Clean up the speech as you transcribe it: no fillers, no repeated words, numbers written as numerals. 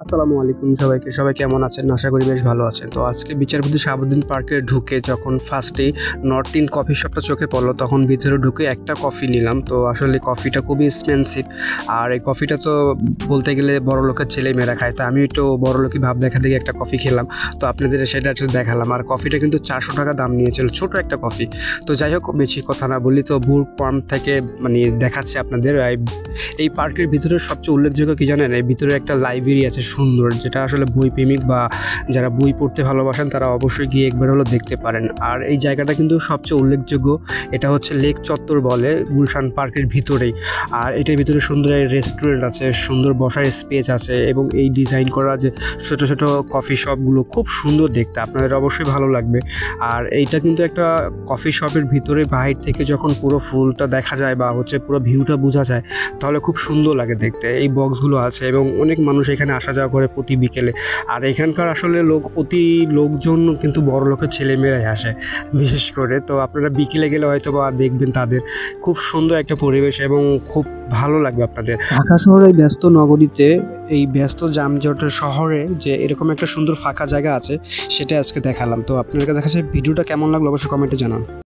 আসসালামু আলাইকুম সবাইকে। সবাই কেমন আছেন? আশা করি বেশ ভালো আছেন। তো আজকে বিচারপতি শাহাবুদ্দিন পার্কে ঢুকে যখন ফার্স্টেই নর্থ ইন কফি শপটা চোখে পড়লো, তখন ভিতরে ঢুকে একটা কফি নিলাম। তো আসলে কফিটা খুবই এক্সপেন্সিভ, আর এই কফিটা তো বলতে গেলে বড়লোকের ছেলেমেয়েরা খায়। তো আমি একটু বড়লোকই ভাব দেখা দেখে একটা কফি খেলাম। তো আপনাদের সেটা একটু দেখালাম। আর কফিটা কিন্তু 400 টাকা দাম নিয়েছিল, ছোট একটা কফি। তো যাই হোক, বেশি কথা না বলি, তো বুক ফার্ম থেকে দেখাচ্ছি আপনাদের। এই পার্কের ভিতরে সবচেয়ে উল্লেখযোগ্য কি জানেন? এই ভিতরে একটা লাইব্রেরি আছে সুন্দর, যেটা আসলে বই প্রেমিক বা যারা বই পড়তে ভালোবাসেন তারা অবশ্যই গিয়ে একবার হলো দেখতে পারেন। আর এই জায়গাটা কিন্তু সবচেয়ে উল্লেখযোগ্য, এটা হচ্ছে লেক চত্বর বলে, গুলশান পার্কের ভিতরেই। আর এটার ভিতরে সুন্দর রেস্টুরেন্ট আছে, সুন্দর বসার স্পেস আছে, এবং এই ডিজাইন করা যে ছোটো ছোটো কফি শপগুলো খুব সুন্দর দেখতে, আপনাদের অবশ্যই ভালো লাগবে। আর এইটা কিন্তু একটা কফি শপের ভিতরে বাহির থেকে যখন পুরো ফুলটা দেখা যায় বা হচ্ছে পুরো ভিউটা বোঝা যায়, তাহলে খুব সুন্দর লাগে দেখতে। এই বক্সগুলো আছে এবং অনেক মানুষ এখানে আসা যাওয়া করে প্রতি বিকেলে। আর এখানকার আসলে লোকজন কিন্তু বড় লোকের ছেলেমেয়েরাই আসে বিশেষ করে। তো আপনারা বিকেলে গেলে হয়তো বা দেখবেন তাদের খুব সুন্দর একটা পরিবেশ এবং খুব ভালো লাগবে আপনাদের। ঢাকা শহরের ব্যস্ত নগরীতে, এই ব্যস্ত যানজটের শহরে যে এরকম একটা সুন্দর ফাঁকা জায়গা আছে, সেটা আজকে দেখালাম। তো আপনাদের কাছে ভিডিওটা কেমন লাগলো অবশ্যই কমেন্টে জানান।